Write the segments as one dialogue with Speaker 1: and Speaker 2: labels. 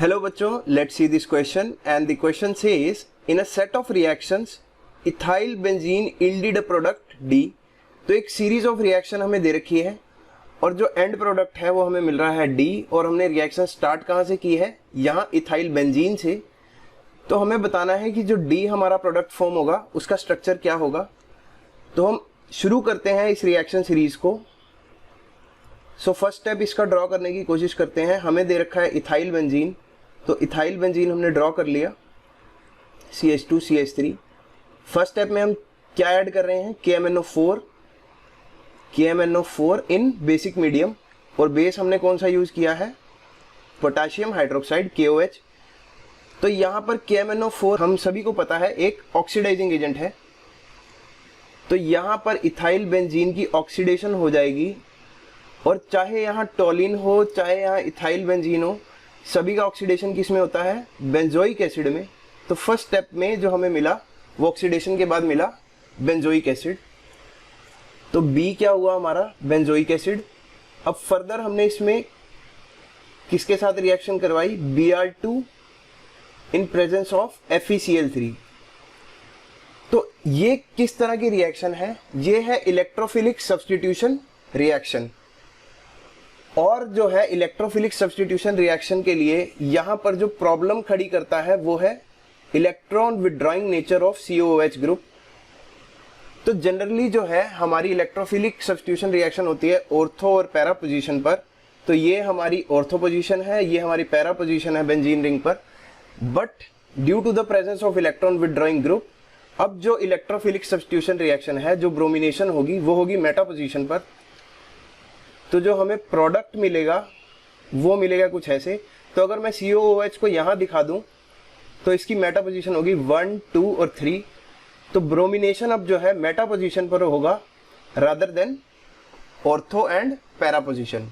Speaker 1: Hello बच्चों, let's see this question and the question says in a set of reactions ethyl benzene yielded a product D। तो एक series of reaction हमें दे रखी है और जो एंड प्रोडक्ट है वो हमें मिल रहा है D और हमने रिएक्शन स्टार्ट कहाँ से की है, यहाँ इथाइल बेंजीन से। तो हमें बताना है कि जो D हमारा प्रोडक्ट फॉर्म होगा उसका स्ट्रक्चर क्या होगा। तो हम शुरू करते हैं इस रिएक्शन सीरीज को। सो फर्स्ट स्टेप इसका ड्रॉ करने की कोशिश करते हैं। हमें दे रखा है इथाइल बेंजीन, तो इथाइल बेंजीन हमने ड्रॉ कर लिया CH2CH3। फर्स्ट स्टेप में हम क्या ऐड कर रहे हैं, KMNO4 इन बेसिक मीडियम, और बेस हमने कौन सा यूज किया है, पोटेशियम हाइड्रोक्साइड KOH। तो यहाँ पर KMNO4 हम सभी को पता है एक ऑक्सीडाइजिंग एजेंट है, तो यहाँ पर इथाइल बेंजीन की ऑक्सीडेशन हो जाएगी और चाहे यहाँ टोलिन हो चाहे यहाँ इथाइल बेंजीन हो, सभी का ऑक्सीडेशन किस में होता है, बेंजोइक एसिड में। तो फर्स्ट स्टेप में जो हमें मिला वो ऑक्सीडेशन के बाद मिला बेंजोइक एसिड। तो B क्या हुआ हमारा, बेंजोइक एसिड। अब फर्दर हमने इसमें किसके साथ रिएक्शन करवाई, Br2 in presence of FeCl3। तो ये किस तरह की रिएक्शन है, ये है इलेक्ट्रोफिलिक सब्स्टिट्यूशन रिएक्शन। और जो है इलेक्ट्रोफिलिक सब्स्टिट्यूशन रिएक्शन के लिए यहां पर जो प्रॉब्लम खड़ी करता है वो है electron withdrawing nature of COOH group. तो जनरली जो है हमारी इलेक्ट्रोफिलिक सब्स्टिट्यूशन रिएक्शन होती है ऑर्थो और पैरा पोजीशन पर। तो ये हमारी ऑर्थो पोजीशन है, ये हमारी पैरा पोजीशन है बेंजीन रिंग पर। But due to the presence of electron withdrawing group, अब जो इलेक्ट्रोफिलिक सब्स्टिट्यूशन रिएक्शन है, जो ब्रोमिनेशन होगी वो होगी मेटा पोजीशन पर। तो जो हमें प्रोडक्ट मिलेगा वो मिलेगा कुछ ऐसे। तो अगर मैं COOH को यहाँ दिखा दूं तो इसकी मेटा पोजीशन होगी 1, 2 और 3। तो ब्रोमिनेशन अब जो है मेटा पोजीशन पर होगा rather than ortho and para position.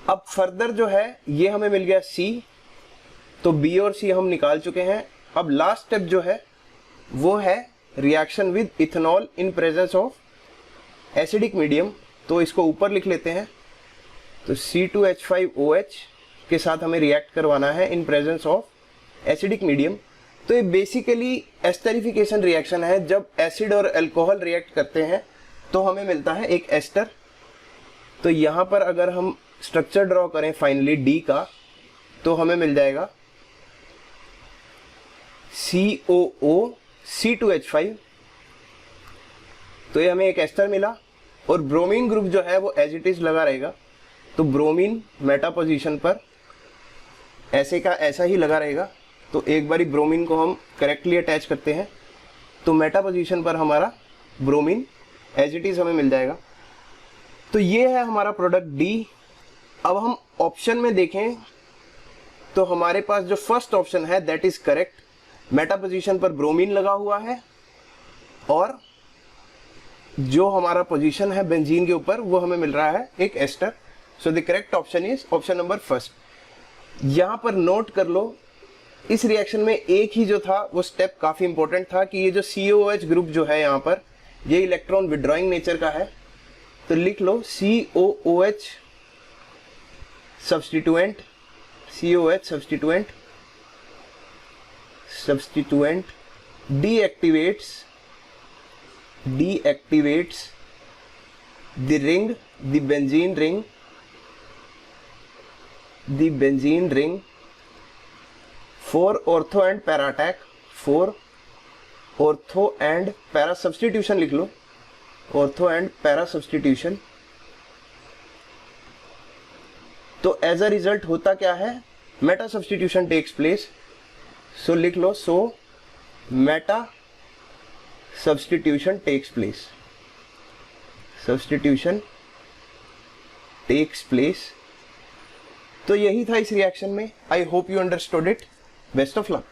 Speaker 1: अब फर्दर जो है ये हमें मिल गया C, तो B और C हम निकाल चुके हैं। अब लास्ट स्टेप जो है वो है reaction with ethanol in presence of acidic medium. तो इसको ऊपर लिख लेते हैं। तो C2H5OH के साथ हमें रिएक्ट करवाना है in presence of acidic medium. तो ये बेसिकली एस्टरिफिकेशन रिएक्शन है। जब एसिड और अल्कोहल रिएक्ट करते हैं तो हमें मिलता है एक एस्टर। तो यहाँ पर अगर हम स्ट्रक्चर ड्रॉ करें फाइनली D का, तो हमें मिल जाएगा COO C2H5। तो ये हमें एक एस्टर मिला और ब्रोमीन ग्रुप जो है वो एज इट इज लगा रहेगा। तो ब्रोमीन मेटा पोजीशन पर ऐसे का ऐसा ही लगा रहेगा। तो एक बारी ब्रोमीन को हम करेक्टली अटैच करते हैं तो मेटा पोजीशन पर हमारा ब्रोमीन एज इट इज हमें मिल जाएगा। तो ये है हमारा प्रोडक्ट D। अब हम ऑप्शन में देखें तो हमारे पास जो फर्स्ट ऑप्शन है that is correct. Meta position पर ब्रोमीन लगा हुआ है और जो हमारा पोजीशन है बेंजीन के ऊपर वो हमें मिल रहा है एक ester. So the correct option is option number first. यहां पर नोट कर लो, इस रिएक्शन में एक ही जो था वो स्टेप काफी इंपॉर्टेंट था कि ये जो COOH ग्रुप जो है यहाँ पर ये इलेक्ट्रॉन विड्रॉइंग नेचर का है। तो लिख लो COOH substituent, COOH substituent deactivates the benzene ring for ortho and para attack, for ortho and para substitution लिख लो, ortho and para substitution। तो एज अ रिजल्ट होता क्या है, मेटा सब्स्टिट्यूशन टेक्स प्लेस। सो लिख लो, सो Meta substitution takes place, substitution takes place। तो यही था इस रिएक्शन में। I hope you understood it. Best of luck.